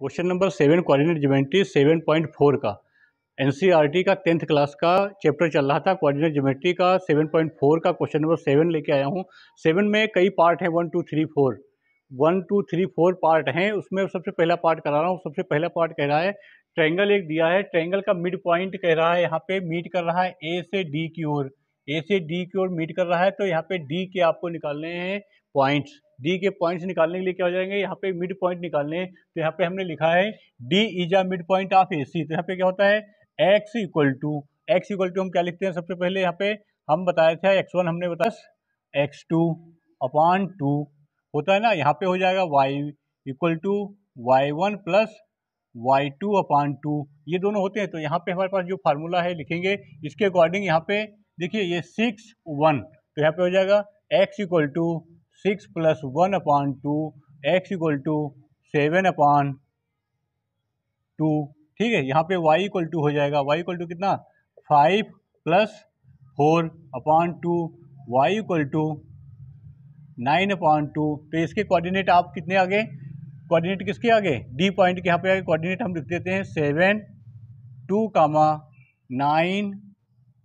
Question number 7 coordinate geometry 7.4 का NCERT का 10th class का चैप्टर चल रहा था। कोऑर्डिनेट ज्योमेट्री का 7.4 का क्वेश्चन नंबर 7 लेके आया हूँ। 7 में कई पार्ट है, 1 2 3 4 1 2 3 4 पार्ट हैं। उसमें सबसे पहला पार्ट करा रहा हूँ। सबसे पहला पार्ट कह रहा है ट्रायंगल एक दिया है, ट्रायंगल का मिड पॉइंट कह रहा है, यहाँ पे मीट कर रहा है ए से डी की ओर, ए से डी की ओर मीट कर रहा है। तो यहाँ पे डी के आपको निकालने हैं पॉइंट्स, डी के पॉइंट्स निकालने के लिए क्या हो जाएंगे, यहाँ पे मिड पॉइंट निकालने हैं। तो यहाँ पे हमने लिखा है D is a mid point of A C. तो यहाँ पे क्या होता है एक्स इक्वल टू हम क्या लिखते हैं, सबसे पहले यहाँ पे हम बताए थे x1 हमने बताया x2 अपॉन 2 होता है ना। यहाँ पे हो जाएगा y equal to y1 plus y2 upon 2, ये दोनों होते हैं। तो यहाँ पे हमारे पास जो फार्मूला है लिखेंगे इसके अकॉर्डिंग। यहाँ पे देखिए ये 6 1, तो यहाँ पे हो जाएगा x equal to 6 plus 1 upon 2, x equal to 7 upon 2। ठीक है, यहाँ पे y इक्वल टू हो जाएगा, y इक्वल टू कितना 5 plus 4 upon 2, y equal to 9 upon 2। तो इसके कोऑर्डिनेट आप कितने आगे, कोऑर्डिनेट किसके आगे, डी पॉइंट के यहाँ पे आगे कोऑर्डिनेट हम लिख देते हैं 7 2 9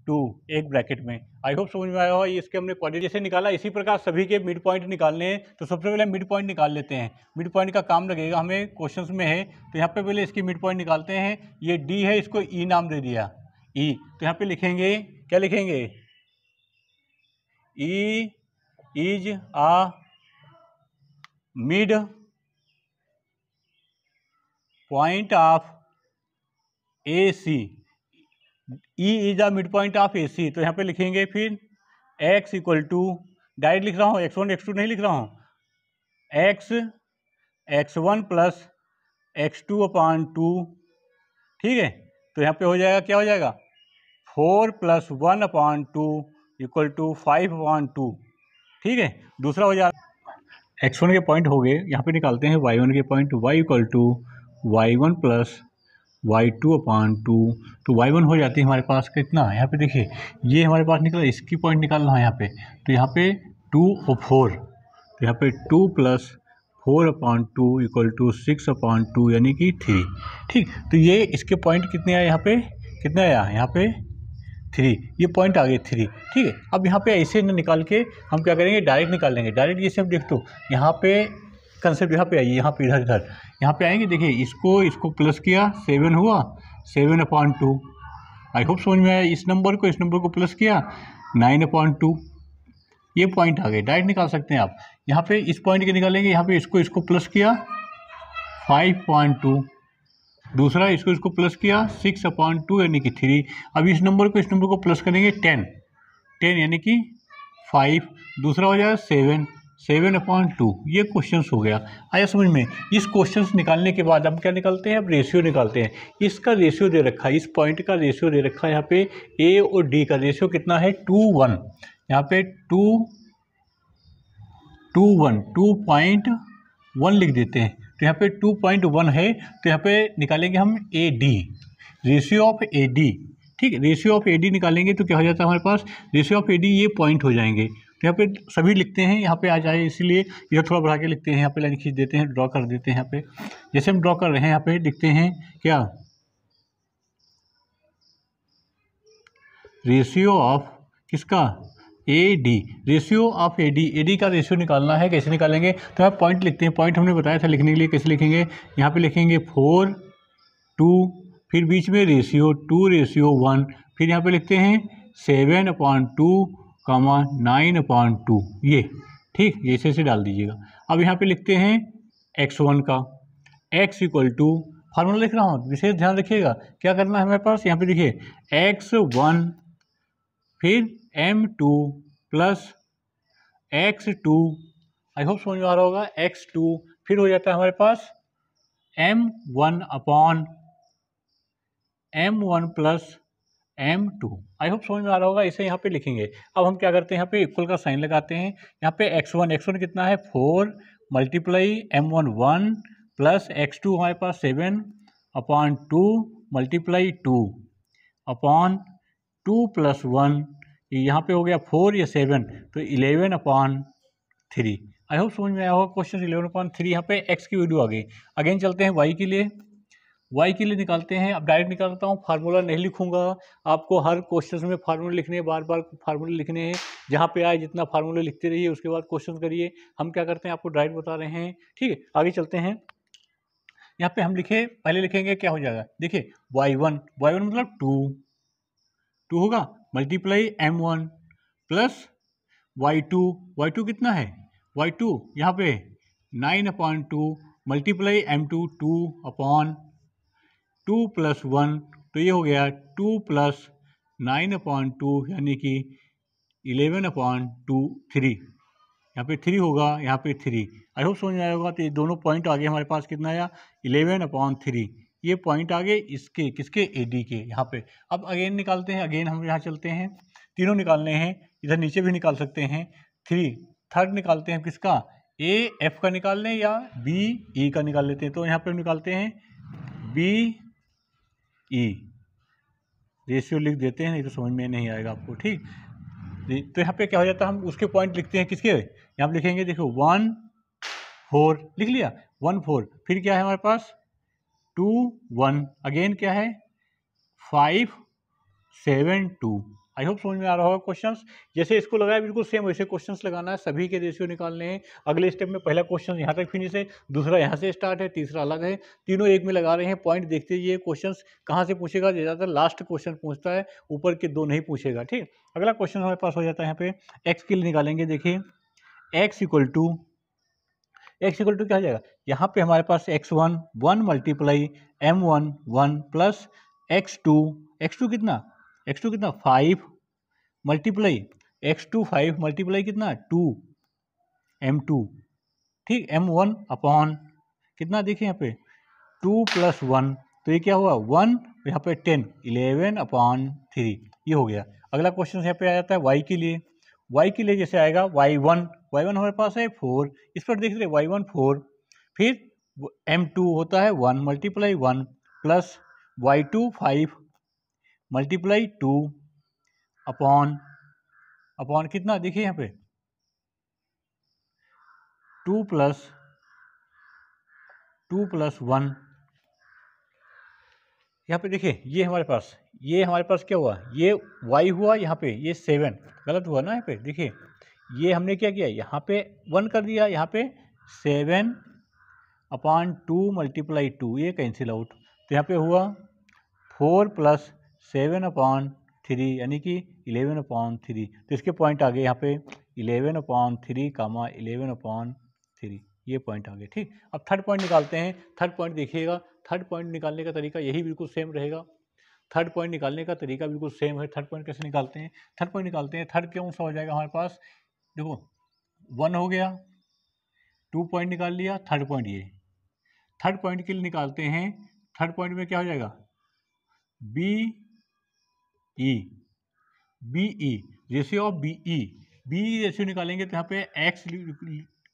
2 एक ब्रैकेट में। आई होप समझ में आया हो। ये इसके हमने कोऑर्डिनेट जैसे निकाला, इसी प्रकार सभी के मिड पॉइंट निकालने हैं। तो सबसे पहले मिड पॉइंट निकाल लेते हैं। मिड पॉइंट का काम लगेगा हमें, क्वेश्चंस में है। तो यहाँ पे पहले इसकी मिड पॉइंट निकालते हैं। ये डी है, इसको ई नाम दे दिया, ई। तो यहाँ पे लिखेंगे, क्या लिखेंगे, E is a mid point of A C, E is the mid point of A C. तो यहाँ पे लिखेंगे फिर x इक्वल टू, डायरेक्ट लिख रहा हूँ, x1 x2 नहीं लिख रहा हूँ, x1 प्लस x2 अपॉन 2। ठीक है, तो यहाँ पे हो जाएगा, क्या हो जाएगा 4 plus 1 upon 2 equal to 5 upon 2। ठीक है, दूसरा हो जाएगा x1 के पॉइंट हो गए, यहाँ पे निकालते हैं y1 के point, y equal to y1 plus y2 upon 2। तो y1 हो जाती है हमारे पास कितना, यहाँ पे देखिए ये हमारे पास निकला, इसकी पॉइंट निकालना है यहाँ पे। तो यहाँ पे 2 और 4, तो यहाँ पे 2 plus 4 upon 2 equal to 6 upon 2 यानी कि 3। ठीक, तो ये इसके पॉइंट कितने आए, यहाँ पे कितने आया, यहाँ पे 3, ये पॉइंट आ गए 3। ठीक है, अब यहाँ पे ऐसे न निकाल के हम क्या करेंगे, डायरेक्ट निकाल लेंगे। डायरेक्ट जैसे हम देखते हो यहाँ पे कंसेप्ट, यहाँ पे आइए, यहाँ पे इधर यहाँ पे आएंगे। देखिए इसको प्लस किया 7 हुआ, 7 अपॉन 2। आई होप समझ में आया। इस नंबर को प्लस किया 9 अपॉन 2, ये पॉइंट आ गए। डायरेक्ट निकाल सकते हैं आप। यहाँ पे इस पॉइंट के निकालेंगे, यहाँ पे इसको प्लस किया 5.2, दूसरा इसको प्लस किया 6 अपॉन 2 यानी कि 3। अब इस नंबर को प्लस करेंगे 10 यानी कि 5, दूसरा हो जाएगा 7 अपॉन 2। ये क्वेश्चंस हो गया, आया समझ में। इस क्वेश्चंस निकालने के बाद हम क्या निकालते हैं, अब रेशियो निकालते हैं। इसका रेशियो दे रखा है, इस पॉइंट का रेशियो दे रखा है। यहाँ पे ए और डी का रेशियो कितना है 2:1, यहाँ पे 2.1 लिख देते हैं। तो यहाँ पे 2.1 है, तो यहाँ पे निकालेंगे हम A D, ratio of A D. ठीक है, रेशियो ऑफ ए डी निकालेंगे तो क्या हो जाता है हमारे पास, रेशियो ऑफ ए डी ये पॉइंट हो जाएंगे। तो यहाँ पे सभी लिखते हैं, यहाँ पे आ जाए, इसीलिए इधर थोड़ा बढ़ा के लिखते हैं। यहाँ पे लाइन खींच देते हैं, ड्रॉ कर देते हैं। यहाँ पे जैसे हम ड्रॉ कर रहे हैं, यहाँ पे लिखते हैं क्या, रेशियो ऑफ किसका, A D, ratio of A D का रेशियो निकालना है। कैसे निकालेंगे, तो यहाँ पॉइंट लिखते हैं। पॉइंट हमने बताया था लिखने के लिए, कैसे लिखेंगे, यहाँ पे लिखेंगे 4 2, फिर बीच में रेशियो 2:1, फिर यहाँ पे लिखते हैं 7 अपॉन 2 9 अपॉन 2, ये। ठीक, ये ऐसे डाल दीजिएगा। अब यहाँ पे लिखते हैं x1 का, x इक्वल टू, फार्मूला लिख रहा हूँ, विशेष ध्यान रखिएगा क्या करना है हमारे पास। यहाँ पे देखिए x1 फिर m2 plus x2, I hope समझ में आ रहा होगा, x2 फिर हो जाता है हमारे पास m1 upon m1 plus m2। I hope समझ में आ रहा होगा। इसे यहाँ पे लिखेंगे। अब हम क्या करते हैं, यहाँ पे इक्वल का साइन लगाते हैं। यहाँ पे x1 कितना है 4 मल्टीप्लाई m1 1 प्लस x2 हमारे पास 7 अपॉन 2 मल्टीप्लाई 2 अपॉन 2 प्लस 1, यहाँ पे हो गया 4 या 7, तो 11 अपॉन 3। आई होप समझ में आया होगा। क्वेश्चन 11/3 यहाँ पे x की वैल्यू आ गई। अगेन चलते हैं y के लिए। y के लिए निकालते हैं। अब डायरेक्ट निकालता हूँ, फार्मूला नहीं लिखूंगा। आपको हर क्वेश्चन में फार्मूले लिखने हैं, बार बार फार्मूले लिखने हैं। जहाँ पे आए जितना फार्मूले लिखते रहिए, उसके बाद क्वेश्चन करिए। हम क्या करते हैं, आपको डायरेक्ट बता रहे हैं। ठीक है, आगे चलते हैं। यहाँ पे हम लिखे, पहले लिखेंगे क्या हो जाएगा, देखिए y1 मतलब 2 होगा, मल्टीप्लाई m1 प्लस y2 कितना है, y2 यहाँ पे 9/2 मल्टीप्लाई m2 2 प्लस 1, तो ये हो गया 2 प्लस 9/2 यानी कि 11/3। यहाँ पे 3 होगा, यहाँ पे 3। आई होप समझ में आया होगा। तो ये दोनों पॉइंट आगे हमारे पास कितना आया, 11/3। ये पॉइंट आगे इसके किसके, AD के यहाँ पे। अब अगेन निकालते हैं, अगेन हम यहाँ चलते हैं, तीनों निकालने हैं। इधर नीचे भी निकाल सकते हैं। 3 थर्ड निकालते हैं किसका, AF का निकाल लें या BE का निकाल लेते हैं। तो यहाँ पे हम निकालते हैं BE, रेशियो लिख देते हैं, नहीं तो समझ में नहीं आएगा आपको। ठीक, तो यहाँ पे क्या हो जाता है, हम उसके पॉइंट लिखते हैं किसके, यहाँ पे लिखेंगे, देखो 1 4 लिख लिया, 1 4, फिर क्या है हमारे पास 2 1, अगेन क्या है 5 7 2। आई होप समझ में आ रहा होगा। क्वेश्चंस जैसे इसको लगाया बिल्कुल सेम वैसे क्वेश्चंस लगाना है, सभी के रेशियो निकालने हैं। अगले स्टेप में पहला क्वेश्चन यहाँ तक फिनिश है, दूसरा यहाँ से स्टार्ट है, तीसरा अलग है, तीनों एक में लगा रहे हैं। पॉइंट देखते जाइए, क्वेश्चंस कहाँ से पूछेगा, ज़्यादातर लास्ट क्वेश्चन पूछता है, ऊपर के दो नहीं पूछेगा। ठीक, अगला क्वेश्चन हमारे पास हो जाता है, यहाँ पे एक्स के लिए निकालेंगे। देखिए एक्स इक्वल टू क्या हो जाएगा, यहाँ पे हमारे पास x1 1 multiply m1 1 plus x2 कितना 5 मल्टीप्लाई x2 5 मल्टीप्लाई कितना 2 m2। ठीक, m1 अपॉन कितना, देखिए यहाँ पे 2 प्लस 1, तो ये क्या हुआ 1, यहाँ पे 10 11/3, ये हो गया। अगला क्वेश्चन यहाँ पे आ जाता है y के लिए। y के लिए जैसे आएगा y1 हमारे पास है 4, इस पर देख रहे y1 4, फिर m2 होता है 1 multiply 1 plus y2 5 multiply 2 upon कितना, देखिए यहाँ पे 2 प्लस 1, यहाँ पे देखिए ये हमारे पास क्या हुआ, ये y हुआ, यहाँ पे ये 7 गलत हुआ ना, यहाँ पे देखिए ये हमने क्या किया, यहाँ पे 1 कर दिया, यहाँ पे 7/2 मल्टीप्लाई 2, ये कैंसिल आउट, तो यहाँ पे हुआ 4 प्लस 7/3 यानी कि 11/3। तो इसके पॉइंट आ गए यहाँ पे 11/3 कामा 11/3, ये पॉइंट आ गए। ठीक, अब थर्ड पॉइंट निकालते हैं। थर्ड पॉइंट देखिएगा, थर्ड पॉइंट निकालने का तरीका यही बिल्कुल सेम रहेगा। थर्ड पॉइंट निकालने का तरीका बिल्कुल सेम है। थर्ड पॉइंट कैसे निकालते हैं, थर्ड पॉइंट निकालते हैं, थर्ड कौन सा हो जाएगा हमारे पास, देखो 1 हो गया, 2 पॉइंट निकाल लिया, थर्ड पॉइंट ये। थर्ड पॉइंट के लिए निकालते हैं, थर्ड पॉइंट में क्या हो जाएगा BE ratio of BE ratio निकालेंगे, तो यहाँ पे x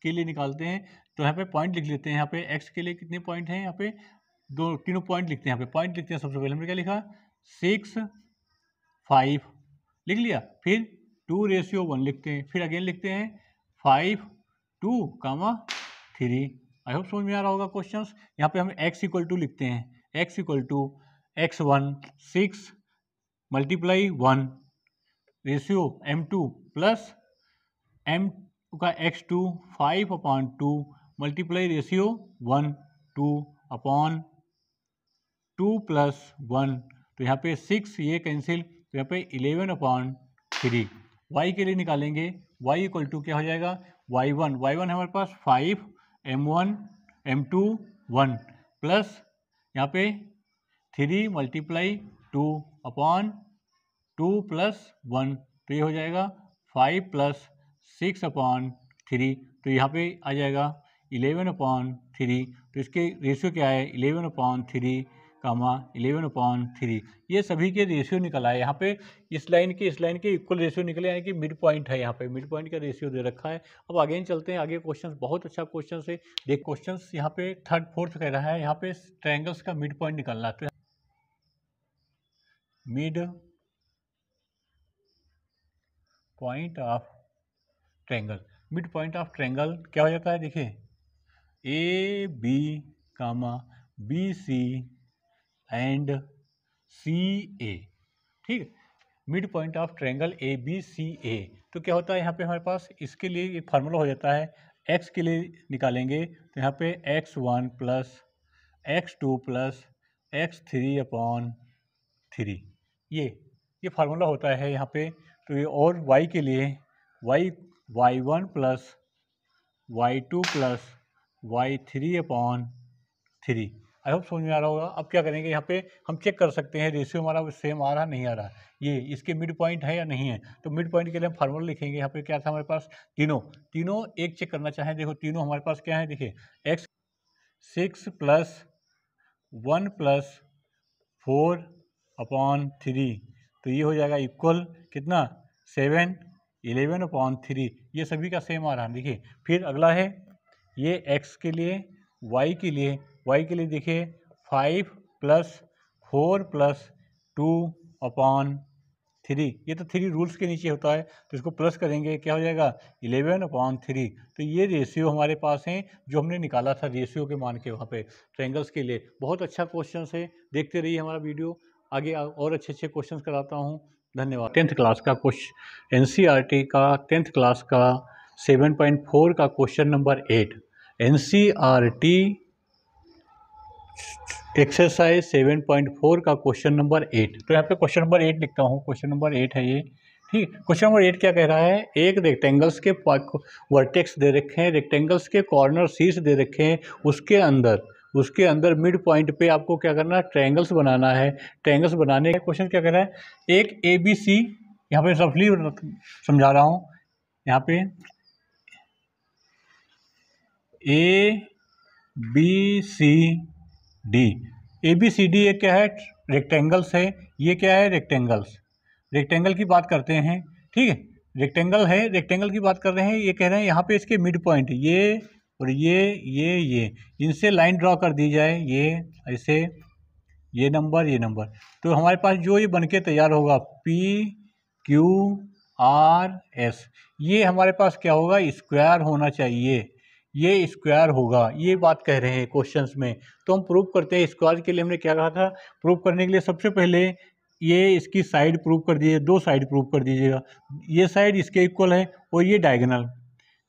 के लिए निकालते हैं, तो यहाँ पे पॉइंट लिख लेते हैं। यहाँ पे x के लिए कितने पॉइंट हैं, यहाँ पे तीनों पॉइंट लिखते हैं। यहाँ पे पॉइंट लिखते हैं, सबसे पहले हमने क्या लिखा 6 5 लिख लिया, फिर 2:1 लिखते हैं, फिर अगेन लिखते हैं 5 2 कामा 3। आई होप समझ में आ रहा होगा क्वेश्चंस। यहाँ पे हम x इक्वल टू लिखते हैं, x equal to x1 6 multiply 1 ratio m2 plus m का x2 5/2 मल्टीप्लाई रेशियो 1 2 प्लस 1, तो यहाँ पे 6 ये कैंसिल, तो यहाँ पे 11/3। y के लिए निकालेंगे, y इक्वल टू क्या हो जाएगा y1 है हमारे पास 5 m1 m2 1 प्लस यहाँ पे 3 मल्टीप्लाई 2 प्लस 1, तो ये हो जाएगा 5 प्लस 6/3, तो यहाँ पे आ जाएगा 11/3। तो इसके रेशियो क्या है 11/3 कामा 11/3, ये सभी के रेशियो निकल आए। यहाँ पे इस लाइन के इक्वल रेशियो निकले, यानी कि मिड पॉइंट है, यहाँ पे मिड पॉइंट का रेशियो दे रखा है। अब आगे चलते हैं, आगे क्वेश्चन बहुत अच्छा क्वेश्चन है। देख क्वेश्चन यहाँ पे थर्ड फोर्थ कह रहा है, यहाँ पे ट्रायंगल्स का मिड पॉइंट निकालना है, तो mid point of triangle. Mid point of triangle क्या हो जाता है, देखिए A B comma B C and C A, ठीक है, mid point of triangle A B C A. तो क्या होता है यहाँ पे हमारे पास इसके लिए एक फार्मूला हो जाता है, एक्स के लिए निकालेंगे तो यहाँ पे x1 plus x2 plus x3 upon 3, ये फार्मूला होता है यहाँ पे। तो ये और y के लिए y1 plus y2 plus y3 upon 3। I hope समझ में आ रहा होगा। अब क्या करेंगे, यहाँ पे हम चेक कर सकते हैं रेशियो हमारा सेम आ रहा नहीं आ रहा, ये इसके मिड पॉइंट है या नहीं है। तो मिड पॉइंट के लिए हम फार्मूला लिखेंगे। यहाँ पे क्या था हमारे पास, तीनों एक चेक करना चाहें, देखो तीनों हमारे पास क्या है, देखिए x 6 प्लस 1 प्लस 4 अपॉन 3, तो ये हो जाएगा इक्वल कितना 7 11 अपॉन 3, ये सभी का सेम आ रहा है। देखिए फिर अगला है ये x के लिए, y के लिए देखिए 5 प्लस 4 प्लस 2 अपॉन 3, ये तो 3 रूल्स के नीचे होता है, तो इसको प्लस करेंगे क्या हो जाएगा 11 अपॉन 3। तो ये रेशियो हमारे पास हैं जो हमने निकाला था रेशियो के मान के वहाँ पे ट्रायंगल्स के लिए। बहुत अच्छा क्वेश्चन है, देखते रहिए हमारा वीडियो, आगे और अच्छे क्वेश्चन कराता हूँ। धन्यवाद। 10th क्लास का NCERT का 10th क्लास का 7.4 का क्वेश्चन नंबर 8, NCERT एक्सरसाइज 7.4 का क्वेश्चन नंबर 8। तो यहाँ पे क्वेश्चन नंबर 8 लिखता हूँ, क्वेश्चन नंबर 8 है ये, ठीक। क्वेश्चन नंबर 8 क्या कह रहा है, एक रेक्टेंगल्स के वर्टेक्स दे रखे हैं, रेक्टेंगल्स के कॉर्नर शीर्ष दे रखे हैं, उसके अंदर मिड पॉइंट पे आपको क्या करना है, ट्रायंगल्स बनाना है। ट्रायंगल्स बनाने का क्वेश्चन क्या कह रहा है, एक ABC, यहाँ पे रफली समझा रहा हूँ, यहाँ पे ABCD ये क्या है, रेक्टेंगल्स है, ये क्या है रेक्टेंगल की बात करते हैं, ठीक है, रेक्टेंगल की बात कर रहे हैं। ये कह रहे हैं यहाँ पे इसके मिड पॉइंट ये और ये इनसे लाइन ड्रॉ कर दी जाए, ये ऐसे, ये नंबर, तो हमारे पास जो ये बनके तैयार होगा PQRS, ये हमारे पास क्या होगा, स्क्वायर होना चाहिए, ये स्क्वायर होगा, ये बात कह रहे हैं क्वेश्चंस में। तो हम प्रूव करते हैं। स्क्वायर के लिए हमने क्या कहा था, प्रूव करने के लिए सबसे पहले ये इसकी साइड प्रूव कर दीजिए, 2 साइड प्रूव कर दीजिएगा, ये साइड इसके इक्वल है और ये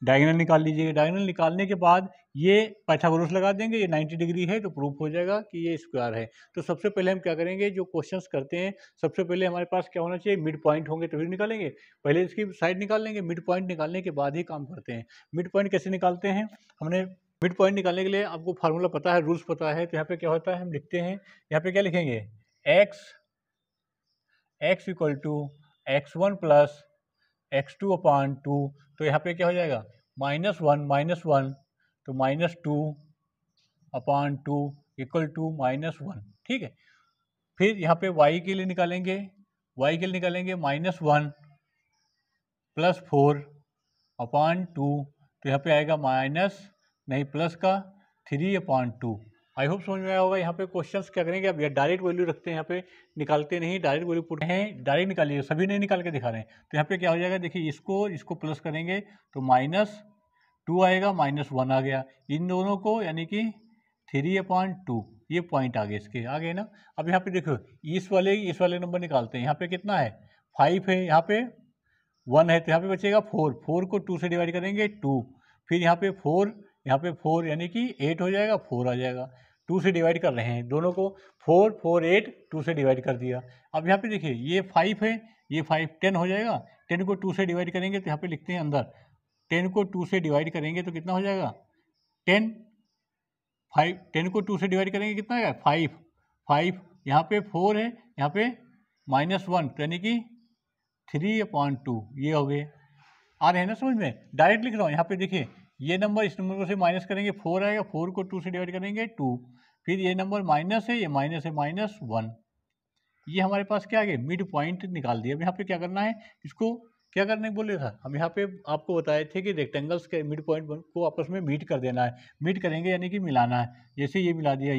डायगोनल निकाल लीजिएगा। डायगोनल निकालने के बाद ये पाइथागोरस लगा देंगे, ये 90 डिग्री है तो प्रूफ हो जाएगा कि ये स्क्वायर है। तो सबसे पहले हम क्या करेंगे, जो क्वेश्चंस करते हैं सबसे पहले हमारे पास क्या होना चाहिए, मिड पॉइंट होंगे तभी निकालेंगे, पहले इसकी साइड निकाल लेंगे, मिड पॉइंट निकालने के बाद ही काम करते हैं। मिड पॉइंट कैसे निकालते हैं, हमने मिड पॉइंट निकालने के लिए आपको फार्मूला पता है, रूल्स पता है। तो यहाँ पे क्या होता है, हम लिखते हैं, यहाँ पे क्या लिखेंगे, x equal to x1 plus x2 upon 2, तो यहाँ पे क्या हो जाएगा -1 तो -2 अपॉन 2 इक्वल टू -1, ठीक है। फिर यहाँ पे y के लिए निकालेंगे, -1 प्लस 4 अपॉन 2, तो यहाँ पे आएगा प्लस का 3 अपॉन 2। आई होप समझ में आया होगा। यहाँ पे क्वेश्चंस क्या करेंगे, अब डायरेक्ट वैल्यू रखते हैं, यहाँ पे निकालते नहीं, डायरेक्ट वैल्यू पुट हैं, डायरेक्ट निकालिए, सभी नहीं निकाल के दिखा रहे हैं। तो यहाँ पे क्या हो जाएगा, देखिए इसको प्लस करेंगे तो -2 आएगा, -1 आ गया, इन दोनों को यानी कि 3/2, ये पॉइंट आ गए, इसके आ गए ना। अब यहाँ पे देखो इस वाले नंबर निकालते हैं, यहाँ पे कितना है 5 है, यहाँ पे 1 है, तो यहाँ पे बचेगा 4 को 2 से डिवाइड करेंगे 2, फिर यहाँ पे 4 यानी कि 8 हो जाएगा, 4 आ जाएगा, 2 से डिवाइड कर रहे हैं दोनों को, 4 4 8 2 से डिवाइड कर दिया। अब यहाँ पे देखिए ये 5 है, ये 5 10 हो जाएगा, 10 को 2 से डिवाइड करेंगे तो यहाँ पे लिखते हैं अंदर 10 को 2 से डिवाइड करेंगे तो कितना हो जाएगा 10 को 2 से डिवाइड करेंगे कितना आएगा 5, यहाँ पे 4 है, यहाँ पे -1 तो यानी कि 3/2, ये हो गए। आ रहे हैं ना समझ में, डायरेक्ट लिख रहा हूँ। यहाँ पे देखिए ये नंबर इस नंबर को से माइनस करेंगे 4 आएगा, 4 को 2 से डिवाइड करेंगे 2, फिर ये नंबर माइनस है, ये माइनस है -1, ये हमारे पास क्या आ गया, मिड पॉइंट निकाल दिया। अब यहाँ पे क्या करना है, इसको क्या करने बोले था हम, यहाँ पे आपको बताए थे कि रेक्टेंगल्स के मिड पॉइंट को आपस में मीट कर देना है, मीट करेंगे यानी कि मिलाना है। जैसे ये मिला दिया,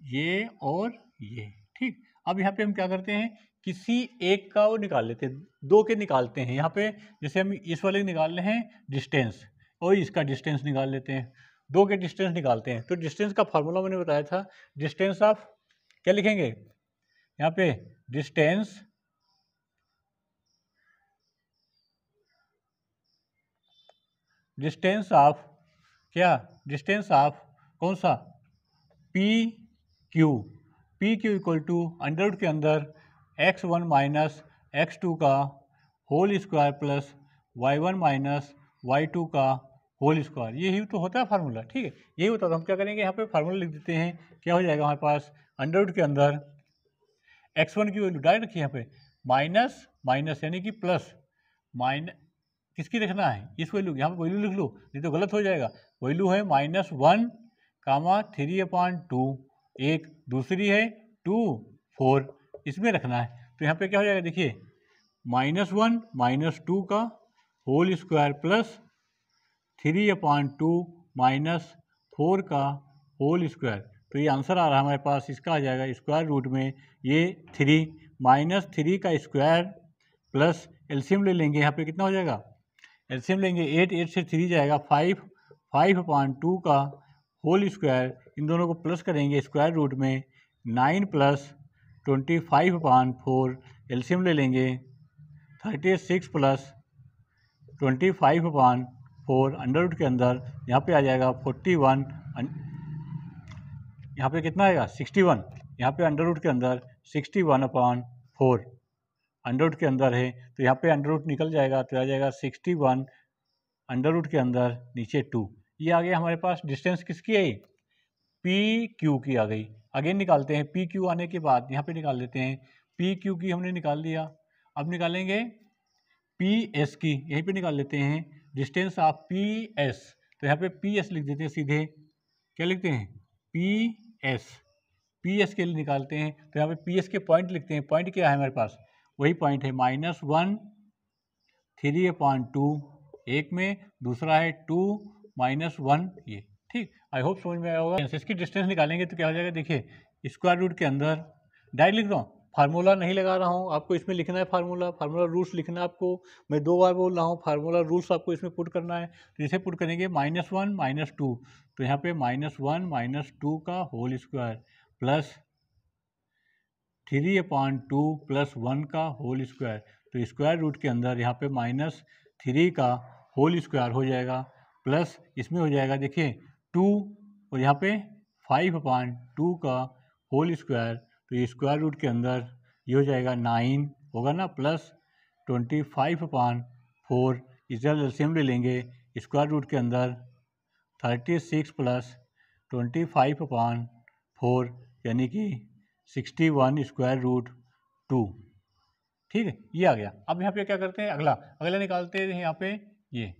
ये और ये, ठीक। अब यहाँ पे हम क्या करते हैं किसी एक का वो निकाल लेते हैं, दो के निकालते हैं। यहाँ पे जैसे हम इस वाले निकाल रहे हैं डिस्टेंस, और इसका डिस्टेंस निकाल लेते हैं, दो के डिस्टेंस निकालते हैं। तो डिस्टेंस का फार्मूला मैंने बताया था, डिस्टेंस ऑफ, क्या लिखेंगे यहाँ पे, डिस्टेंस ऑफ, क्या, डिस्टेंस ऑफ कौन सा, P Q, P Q equal to under root के अंदर x1 माइनस x2 का whole square plus y1 minus y2 का होल स्क्वायर। यही तो होता है फार्मूला, ठीक है, यही होता है। तो हम क्या करेंगे, यहाँ पे फार्मूला लिख देते हैं, क्या हो जाएगा हमारे पास, अंडर रूट के अंदर x1 की वैल्यू डायरेक्ट रखिए यहाँ पे, माइनस माइनस यानी कि प्लस, किसकी रखना है, इस वैल्यू की, यहाँ पे वैल्यू लिख लो, नहीं तो गलत हो जाएगा। वैल्यू है -1, 3/2, एक दूसरी है 2, 4, इसमें रखना है। तो यहाँ पे क्या हो जाएगा देखिए, -1 -2 का होल स्क्वायर प्लस 3/2 -4 का होल स्क्वायर। तो ये आंसर आ रहा है हमारे पास, इसका आ जाएगा स्क्वायर रूट में ये 3 -3 का स्क्वायर प्लस एलसीएम ले लेंगे, यहाँ पे कितना हो जाएगा, एलसीएम लेंगे 8 से 3 जाएगा 5/2 का होल स्क्वायर, इन दोनों को प्लस करेंगे स्क्वायर रूट में 9 + 25/4, एलसीएम ले लेंगे 36 + 25/4 अंडर रूट के अंदर, यहाँ पे आ जाएगा 41, यहाँ पे कितना आएगा 61, यहाँ पे अंडर रूट के अंदर 61/4 अंडर रूट के अंदर है, तो यहाँ पे अंडर रूट निकल जाएगा, तो आ जाएगा 61 अंडर रूट के अंदर नीचे 2। ये आ गया हमारे पास, डिस्टेंस किसकी आई, पी क्यू की आ गई। अगेन निकालते हैं, पी क्यू आने के बाद यहाँ पे निकाल देते हैं, पी क्यू की हमने निकाल लिया, अब निकालेंगे पी एस की, यहीं पे निकाल लेते हैं, डिस्टेंस ऑफ पी एस, तो यहाँ पे पी एस लिख देते हैं सीधे, क्या लिखते हैं, पी एस के लिए निकालते हैं, तो यहाँ पे पी एस के पॉइंट लिखते हैं। पॉइंट क्या है हमारे पास, वही पॉइंट है -1 3/2 एक में, दूसरा है 2 -1 ये, ठीक। आई होप समझ में आया होगा। इसकी डिस्टेंस निकालेंगे तो क्या हो जाएगा देखिए, स्क्वायर रूट के अंदर डायरेक्ट लिख रहा हूँ, फार्मूला नहीं लगा रहा हूँ, आपको इसमें लिखना है फार्मूला रूल्स लिखना है आपको, मैं 2 बार बोल रहा हूँ, फार्मूला रूल्स आपको इसमें पुट करना है। तो इसे पुट करेंगे -1 -2, तो यहाँ पे -1 -2 का होल स्क्वायर प्लस 3/2 + 1 का होल स्क्वायर, तो स्क्वायर रूट के अंदर यहाँ पे -3 का होल स्क्वायर हो जाएगा, प्लस इसमें हो जाएगा देखिए 2, और यहाँ पे 5/2 का होल स्क्वायर, तो ये स्क्वायर रूट के अंदर ये हो जाएगा 9 होगा ना, प्लस 25/4, इसका एलसीएम ले लेंगे, स्क्वायर रूट के अंदर 36 + 25/4 यानी कि 61 स्क्वायर रूट 2, ठीक है, ये आ गया। अब यहाँ पे क्या करते हैं, अगला निकालते हैं यहाँ पे ये,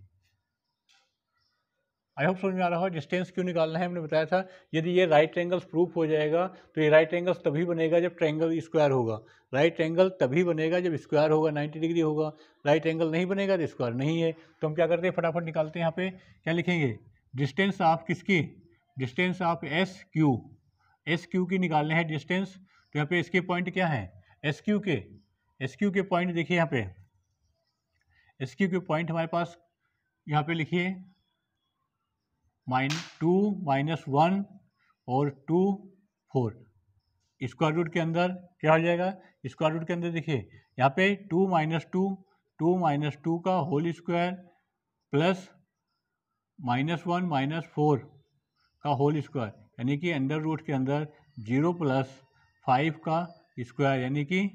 आई होप समझ में आ रहा हो। डिस्टेंस क्यों निकालना है हमने बताया था, यदि ये राइट एंगल्स प्रूफ हो जाएगा तो ये राइट एंगल्स तभी बनेगा जब ट्रायंगल स्क्वायर होगा, राइट एंगल तभी बनेगा जब स्क्वायर होगा, 90 डिग्री होगा, राइट एंगल नहीं बनेगा तो स्क्वायर नहीं है। तो हम क्या करते हैं, फटाफट निकालते हैं, यहाँ पे क्या लिखेंगे, डिस्टेंस ऑफ किसकी, डिस्टेंस ऑफ एस क्यू की निकालने हैं डिस्टेंस। तो यहाँ पे इसके पॉइंट क्या है, एस क्यू के पॉइंट देखिए, यहाँ पे एस क्यू के पॉइंट हमारे पास यहाँ पे लिखिए -2 -1 और 2 4, स्क्वायर रूट के अंदर क्या हो जाएगा, स्क्वायर रूट के अंदर देखिए यहाँ पे 2 -2 का होल स्क्वायर प्लस -1 -4 का होल स्क्वायर, यानी कि अंडर रूट के अंदर 0 + 5 का स्क्वायर यानी कि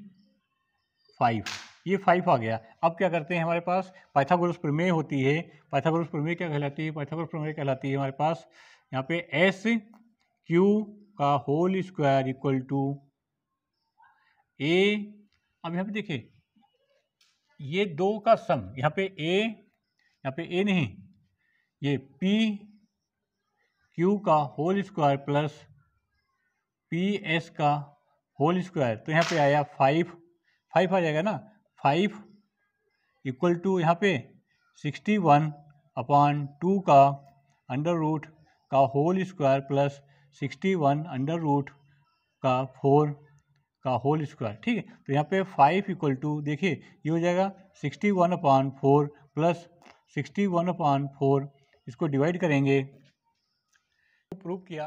5, ये 5 आ गया। अब क्या करते हैं, हमारे पास पाइथागोरस प्रमेय होती है, पाइथागोरस प्रमेय क्या कहलाती है, पाइथागोरस प्रमेय कहलाती है हमारे पास यहाँ पे एस क्यू का होल स्क्वायर इक्वल टू ए। अब यहाँ पे देखिए ये दो का सम, यहाँ पे ए नहीं, ये पी क्यू का whole square plus P S का होल स्क्वायर, तो यहाँ पे आया 5 आ जाएगा ना, 5 इक्वल टू यहाँ पे 61/2 का अंडर रूट का whole square plus 61 under root का 4 का होल स्क्वायर, ठीक है। तो यहाँ पे 5 इक्वल टू, देखिए ये हो जाएगा 61/4 प्लस 61/4, इसको डिवाइड करेंगे, प्रूव किया